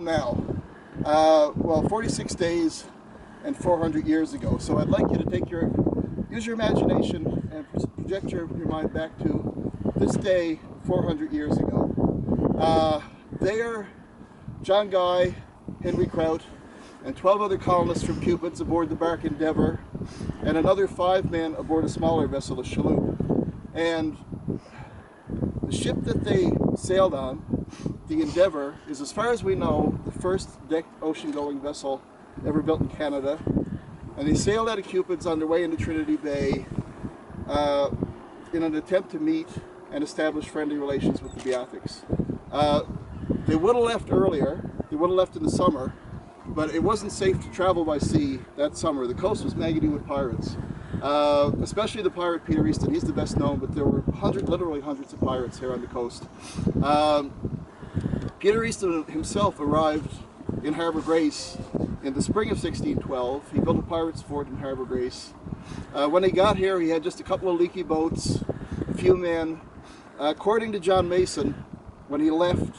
now? Well, 46 days and 400 years ago. So I'd like you to use your imagination and project your mind back to this day 400 years ago. There, John Guy, Henry Kraut, and 12 other colonists from Cupids aboard the bark Endeavour, and another 5 men aboard a smaller vessel, a shallop. And the ship that they sailed on, the Endeavour, is, as far as we know, the first decked ocean-going vessel ever built in Canada. And they sailed out of Cupids on their way into Trinity Bay in an attempt to meet and establish friendly relations with the Beothuk. They would have left earlier, they would have left in the summer, but it wasn't safe to travel by sea that summer. The coast was maggoty with pirates, especially the pirate Peter Easton. He's the best known, but there were literally hundreds of pirates here on the coast. Peter Easton himself arrived in Harbour Grace in the spring of 1612. He built a pirate's fort in Harbour Grace. When he got here, he had just a couple of leaky boats, a few men. According to John Mason, when he left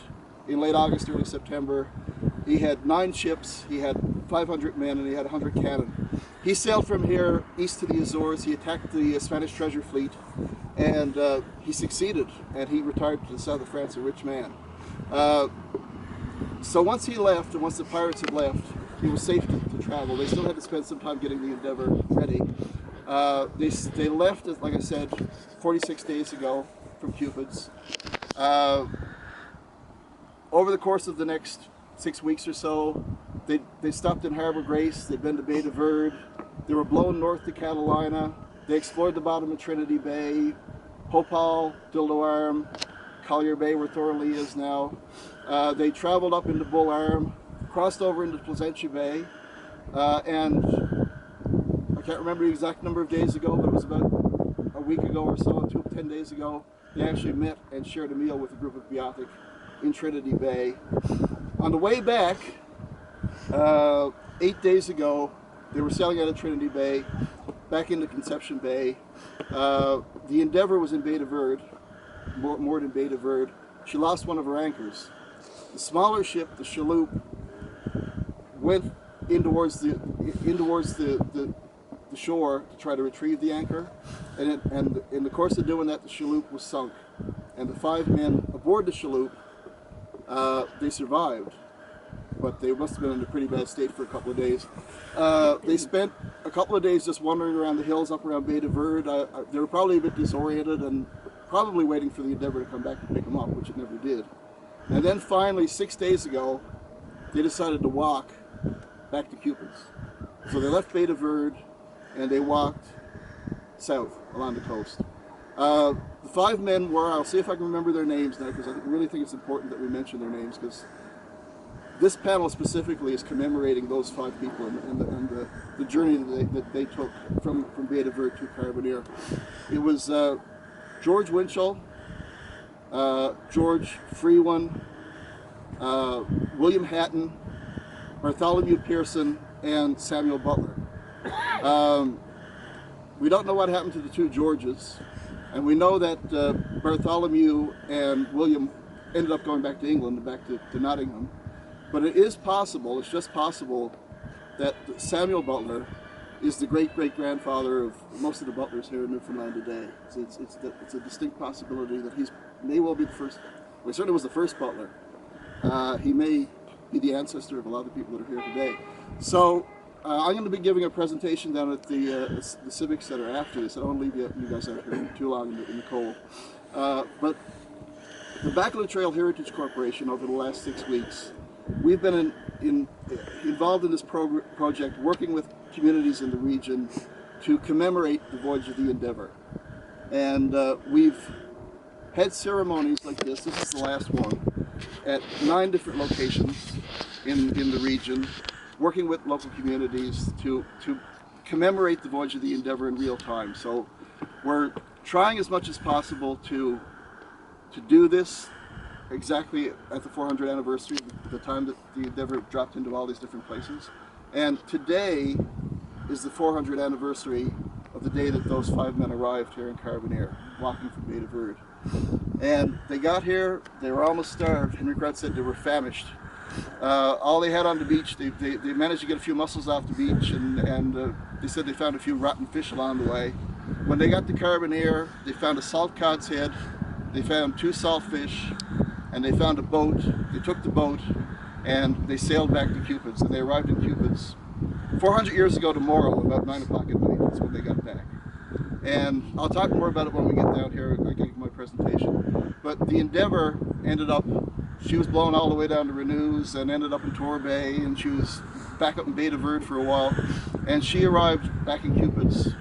in late August, early September, he had 9 ships, he had 500 men, and he had 100 cannon. He sailed from here east to the Azores. He attacked the Spanish treasure fleet, and he succeeded, and he retired to the south of France, a rich man. So once he left, and once the pirates had left, it was safe to travel. They still had to spend some time getting the Endeavour ready. They left, like I said, 46 days ago from Cupids. Over the course of the next 6 weeks or so, they stopped in Harbour Grace, they'd been to Bay de Verde, they were blown north to Catalina, they explored the bottom of Trinity Bay, Hopal, Dildo Arm, Collier Bay where Thorley is now. They traveled up into Bull Arm, crossed over into Placentia Bay, and I can't remember the exact number of days ago, but it was about a week ago or so, 10 days ago, they actually met and shared a meal with a group of Beothuk in Trinity Bay. On the way back, 8 days ago, they were sailing out of Trinity Bay, back into Conception Bay. The Endeavour was in Bay de Verde, moored in Bay de Verde. She lost one of her anchors. The smaller ship, the shallop, went in towards the shore to try to retrieve the anchor, and in the course of doing that, the shallop was sunk, and the 5 men aboard the shallop, they survived, but they must have been in a pretty bad state for a couple of days. They spent a couple of days just wandering around the hills up around Bay de Verde. They were probably a bit disoriented and probably waiting for the Endeavour to come back and pick them up, which it never did. And then finally, 6 days ago, they decided to walk back to Cupids. So they left Bay de Verde and they walked south along the coast. The 5 men were, I'll see if I can remember their names now, because I really think it's important that we mention their names, because this panel specifically is commemorating those 5 people and the journey that they took from Bay de Verde to Carbonear. It was George Wichalle, George Frewin, William Hadden, Bartholomew Pearson, and Samuel Butler. We don't know what happened to the 2 Georges, and we know that Bartholomew and William ended up going back to England, back to Nottingham. But it is possible, it's just possible, that Samuel Butler is the great-great-grandfather of most of the Butlers here in Newfoundland today. It's a distinct possibility that he may well be the first, well, he certainly was the first Butler. He may be the ancestor of a lot of the people that are here today. So I'm going to be giving a presentation down at the Civic Center after this. I don't want to leave you guys out here too long in the cold. But the Baccalieu Trail Heritage Corporation, over the last 6 weeks, we've been involved in this project, working with communities in the region to commemorate the voyage of the Endeavour. And we've had ceremonies like this is the last one, at 9 different locations in the region, working with local communities to commemorate the voyage of the Endeavour in real time. So we're trying as much as possible to do this exactly at the 400th anniversary, the time that the Endeavour dropped into all these different places. And today is the 400th anniversary of the day that those 5 men arrived here in Carbonear, walking from Bay de Verde. And they got here, they were almost starved. Henry Kraut said they were famished. All they had on the beach, they managed to get a few mussels off the beach, and they said they found a few rotten fish along the way. When they got to Carbonear, they found a salt cod's head, they found 2 saltfish, and they found a boat. They took the boat and they sailed back to Cupids, and they arrived in Cupids 400 years ago tomorrow, about 9 o'clock at night. That's when they got back. And I'll talk more about it when we get down here. I give my presentation. But the Endeavour ended up, she was blown all the way down to Renews and ended up in Tor Bay, and she was back up in Bay de Verde for a while. And she arrived back in Cupids.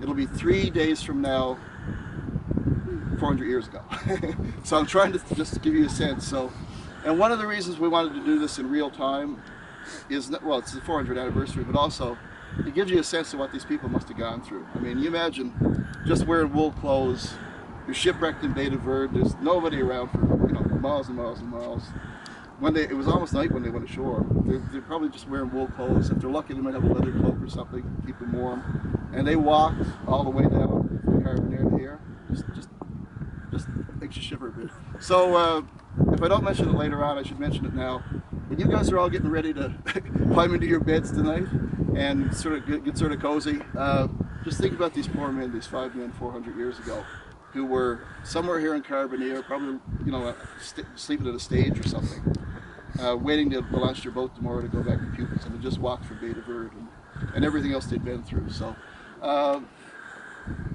It'll be 3 days from now, 400 years ago. So I'm trying to just give you a sense. And one of the reasons we wanted to do this in real time is, well, it's the 400th anniversary, but also it gives you a sense of what these people must have gone through. I mean, you imagine just wearing wool clothes, you're shipwrecked in Bay de Verde, there's nobody around for miles and miles and miles. It was almost night when they went ashore. They're probably just wearing wool clothes. If they're lucky, they might have a leather cloak or something to keep them warm. And they walked all the way down from Carbonear to here. Just makes you shiver a bit. So if I don't mention it later on, I should mention it now. When you guys are all getting ready to climb into your beds tonight and get sort of cozy, just think about these poor men, these 5 men 400 years ago, who were somewhere here in Carbonear, probably sleeping at a stage or something, waiting to launch their boat tomorrow to go back to Cupids, and they just walked from Bay de Verde and everything else they'd been through. So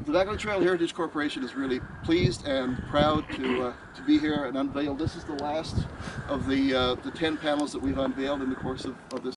the Baccalieu Trail Heritage Corporation is really pleased and proud to be here and unveil. This is the last of the 10 panels that we've unveiled in the course of this